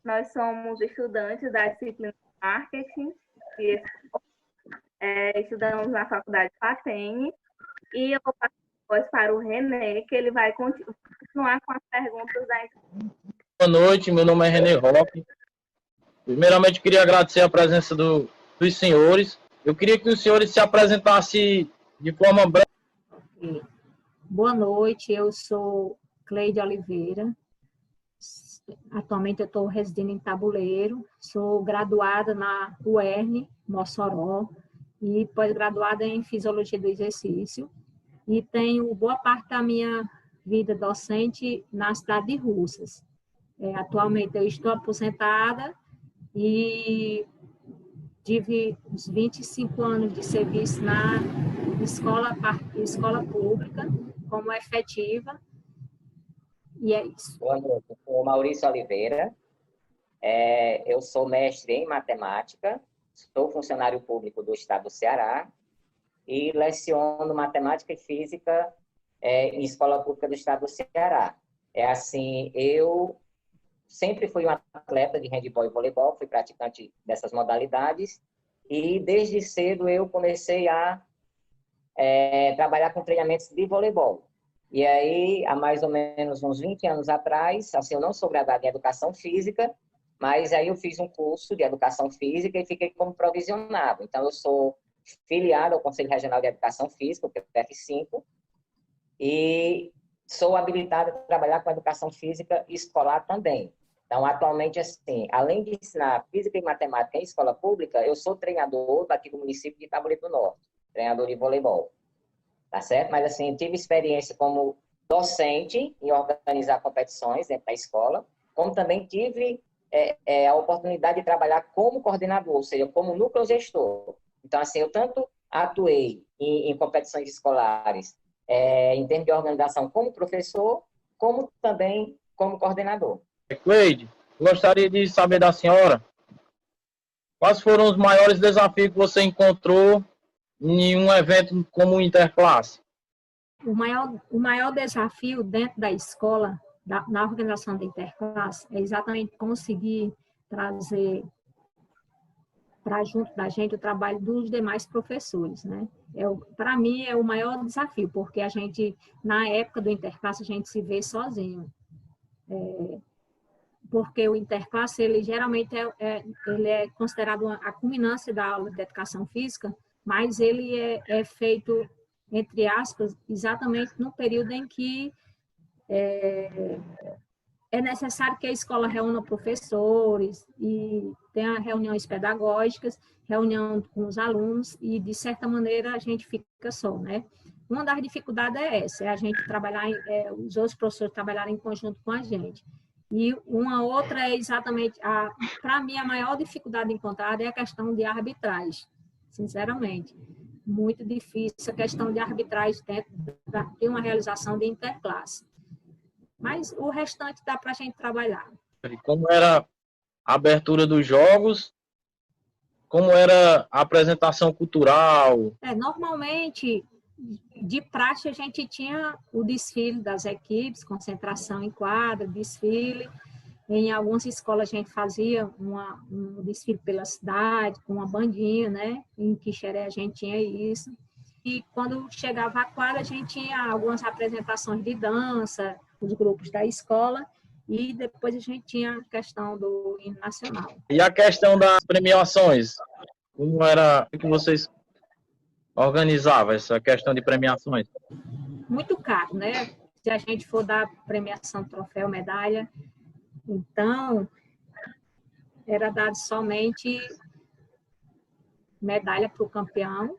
Nós somos estudantes da disciplina de marketing, e estudamos na Faculdade Fatene, e eu vou passar depois para o René, que ele vai continuar com as perguntas da entrevista. Boa noite, meu nome é René Roque. Primeiramente, queria agradecer a presença dos senhores. Eu queria que os senhores se apresentassem de forma breve. Boa noite, eu sou Cleide Oliveira. Atualmente eu estou residindo em Tabuleiro, sou graduada na UERN, Mossoró, e pós-graduada em Fisiologia do Exercício, e tenho boa parte da minha vida docente na cidade de Russas. Atualmente eu estou aposentada e tive uns 25 anos de serviço na escola pública, como efetiva, e é isso. Boa noite, eu sou Maurício Oliveira, eu sou mestre em matemática, sou funcionário público do Estado do Ceará e leciono matemática e física em escola pública do Estado do Ceará. Eu sempre fui um atleta de handebol e voleibol, fui praticante dessas modalidades e desde cedo eu comecei a trabalhar com treinamentos de voleibol. E aí, há mais ou menos uns 20 anos atrás, eu não sou graduado em Educação Física, mas aí eu fiz um curso de Educação Física e fiquei como provisionado. Então, eu sou filiado ao Conselho Regional de Educação Física, o PF5, e sou habilitado a trabalhar com Educação Física escolar também. Então, atualmente, além de ensinar Física e Matemática em escola pública, eu sou treinador daqui do município de Tabuleiro do Norte, treinador de voleibol. Tá certo? Mas, eu tive experiência como docente em organizar competições dentro da escola, como também tive a oportunidade de trabalhar como coordenador, ou seja, como núcleo gestor. Então, eu tanto atuei em competições escolares, em termos de organização como professor, como também como coordenador. Cleide, gostaria de saber da senhora quais foram os maiores desafios que você encontrou em um evento como o Interclasse? O maior desafio dentro da escola, na organização da Interclasse, é exatamente conseguir trazer para junto da gente o trabalho dos demais professores, né? Para mim, é o maior desafio, porque a gente, na época do Interclasse, a gente se vê sozinho. Porque o Interclasse, ele geralmente ele é considerado a culminância da aula de Educação Física, mas ele é feito, entre aspas, exatamente no período em que é necessário que a escola reúna professores e tenha reuniões pedagógicas, reunião com os alunos, e, de certa maneira, a gente fica só, né? Uma das dificuldades é essa, é a gente trabalhar, os outros professores trabalharem em conjunto com a gente. E uma outra é exatamente, para mim, a maior dificuldade encontrada é a questão de arbitragem, sinceramente. Muito difícil a questão de arbitragem dentro de uma realização de interclasse. Mas o restante dá para a gente trabalhar. Como era a abertura dos jogos? Como era a apresentação cultural? Normalmente, de praxe, a gente tinha o desfile das equipes, concentração em quadra, desfile. Em algumas escolas a gente fazia um desfile pela cidade, com uma bandinha, né? Em Quixeré a gente tinha isso. E quando chegava a quadra, a gente tinha algumas apresentações de dança, os grupos da escola, e depois a gente tinha a questão do hino nacional. E a questão das premiações? Como era que vocês organizavam essa questão de premiações? Muito caro, né? Se a gente for dar premiação, troféu, medalha, então era dado somente medalha para o campeão,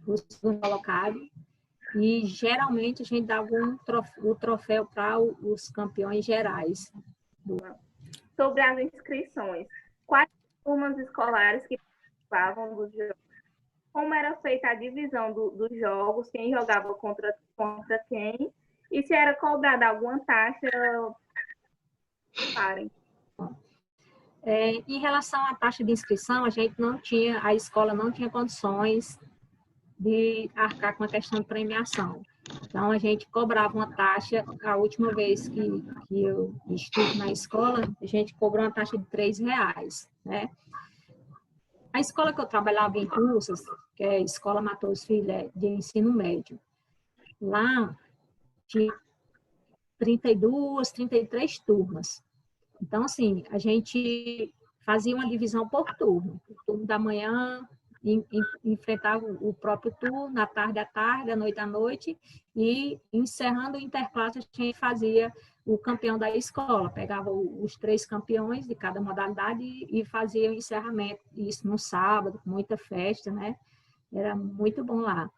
o segundo colocado, e geralmente a gente dava o troféu para os campeões gerais. Sobre as inscrições, quais turmas escolares que participavam dos jogos? Como era feita a divisão dos jogos, quem jogava contra quem, e se era cobrada alguma taxa? Em relação à taxa de inscrição, a escola não tinha condições de arcar com a questão de premiação. Então, a gente cobrava uma taxa, a última vez que eu estive na escola, a gente cobrou uma taxa de R$ 3, né? A escola que eu trabalhava em Russas, que é a Escola Matheus Filho de Ensino Médio, lá tinha 32, 33 turmas. Então, assim, a gente fazia uma divisão por turno. O turno da manhã enfrentava o próprio turno, à tarde, à noite, à noite, e encerrando o interclasse, a gente fazia o campeão da escola, pegava os 3 campeões de cada modalidade e fazia o encerramento, isso no sábado, com muita festa, né? Era muito bom lá.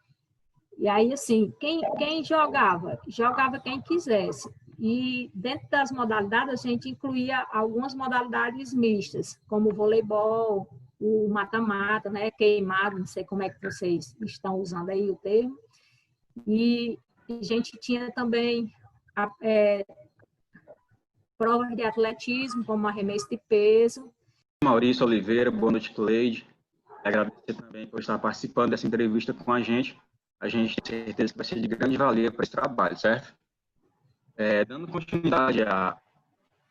E aí, assim, quem jogava? Jogava quem quisesse. E dentro das modalidades, a gente incluía algumas modalidades mistas, como o voleibol, o mata-mata, né? Queimado, não sei como é que vocês estão usando aí o termo. E a gente tinha também provas de atletismo, como arremesso de peso. Maurício Oliveira, boa noite, Cleide. Agradecer também por estar participando dessa entrevista com a gente. A gente tem certeza que vai ser de grande valia para esse trabalho, certo? Dando continuidade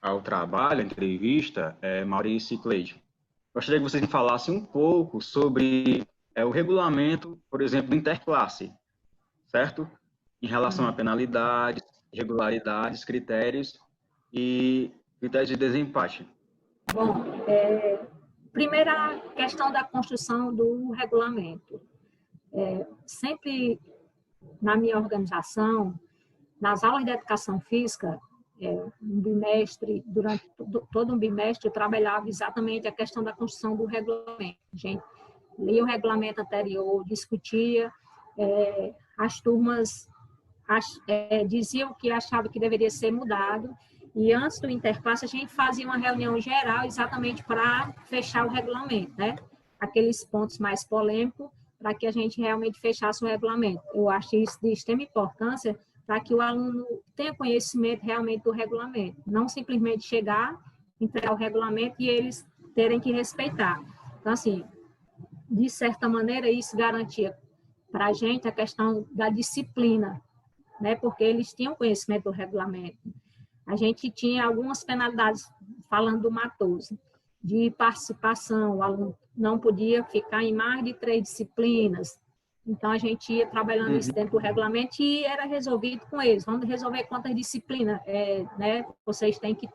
ao trabalho, à entrevista, Maurício e Cleide, gostaria que vocês me falassem um pouco sobre o regulamento, por exemplo, do interclasse, certo? Em relação a penalidades, regularidades, critérios e critérios de desempate. Bom, primeira questão da construção do regulamento. Sempre na minha organização, nas aulas de educação física, um bimestre, durante todo um bimestre, eu trabalhava exatamente a questão da construção do regulamento. A gente lia o regulamento anterior, discutia, as turmas diziam que achavam que deveria ser mudado, e antes do interclasse a gente fazia uma reunião geral exatamente para fechar o regulamento, né? Aqueles pontos mais polêmicos, para que a gente realmente fechasse o regulamento. Eu acho isso de extrema importância para que o aluno tenha conhecimento realmente do regulamento, não simplesmente chegar, entregar o regulamento e eles terem que respeitar. Então, assim, de certa maneira, isso garantia para a gente a questão da disciplina, né? Porque eles tinham conhecimento do regulamento. A gente tinha algumas penalidades, falando do Matoso, de participação, o aluno não podia ficar em mais de 3 disciplinas. Então, a gente ia trabalhando isso dentro do regulamento e era resolvido com eles. Vamos resolver quantas disciplinas, né? Vocês têm que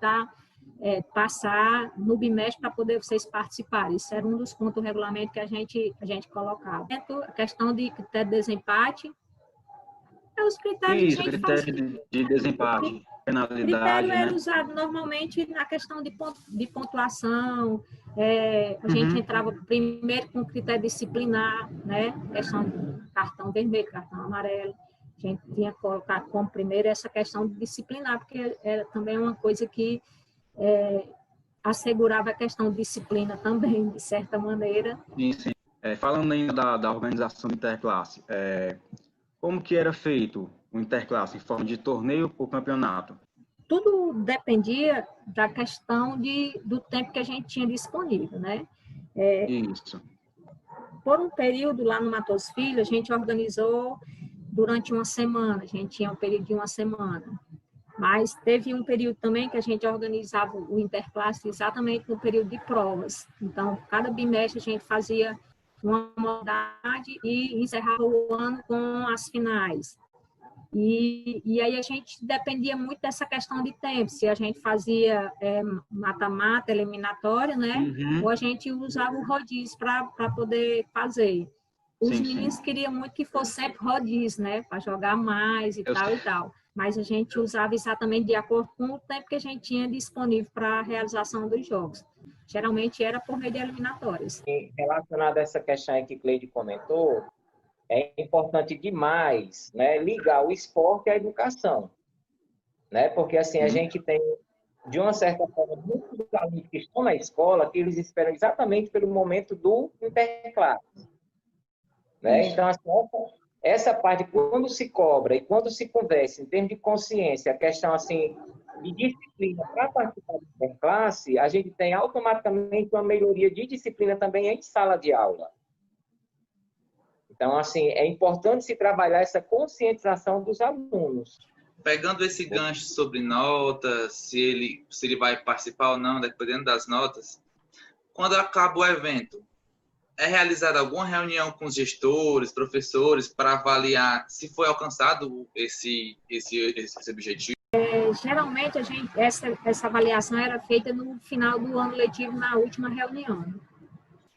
passar no bimestre para poder vocês participarem. Isso era um dos pontos do regulamento que a gente colocava. A questão de critério de desempate, os critérios Isso, critério de desempate, penalidade, critério né? era usado normalmente na questão de pontuação. A gente entrava primeiro com critério disciplinar, né? Questão de cartão vermelho, cartão amarelo. A gente tinha que colocar como primeiro essa questão de disciplinar, porque era também uma coisa que assegurava a questão de disciplina também, de certa maneira. Sim. Falando ainda da organização do interclasse, como que era feito o interclasse, em forma de torneio ou campeonato? Tudo dependia da questão do tempo que a gente tinha disponível, né? Isso. Por um período lá no Matheus Filho, a gente organizou durante uma semana, a gente tinha um período de uma semana. Mas teve um período também que a gente organizava o interclasse exatamente no período de provas. Então, cada bimestre a gente fazia uma modalidade e encerrava o ano com as finais. E aí a gente dependia muito dessa questão de tempo, se a gente fazia mata-mata, eliminatória, né? Ou a gente usava o rodízio para poder fazer. Os meninos queriam muito que fosse sempre rodízio, né? Para jogar mais e tal. Mas a gente usava exatamente de acordo com o tempo que a gente tinha disponível para a realização dos jogos. Geralmente era por meio de eliminatórias. E relacionado a essa questão aí que Cleide comentou, é importante demais, né, ligar o esporte à educação, né? Porque assim a gente tem, de uma certa forma, muitos alunos que estão na escola que eles esperam exatamente pelo momento do interclasse, né? Então assim, essa parte, quando se cobra e quando se conversa em termos de consciência, a questão assim de disciplina para participar do interclasse, a gente tem automaticamente uma melhoria de disciplina também em sala de aula. Então, assim, é importante se trabalhar essa conscientização dos alunos. Pegando esse gancho sobre notas, se ele vai participar ou não, dependendo das notas, quando acaba o evento, é realizada alguma reunião com os gestores, professores, para avaliar se foi alcançado esse objetivo? Geralmente, essa avaliação era feita no final do ano letivo, na última reunião.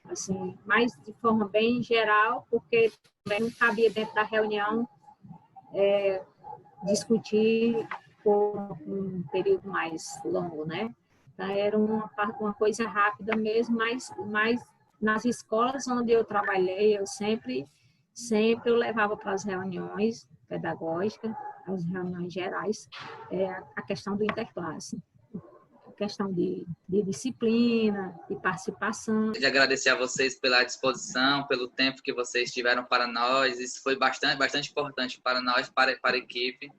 Assim, mas de forma bem geral, porque também não cabia dentro da reunião discutir por um período mais longo, né? Então, era uma coisa rápida mesmo, mas nas escolas onde eu trabalhei, eu sempre eu levava para as reuniões pedagógicas, as reuniões gerais, a questão do interclasse, a questão de disciplina, de participação. De agradecer a vocês pela disposição, pelo tempo que vocês tiveram para nós. Isso foi bastante importante para nós, para a equipe.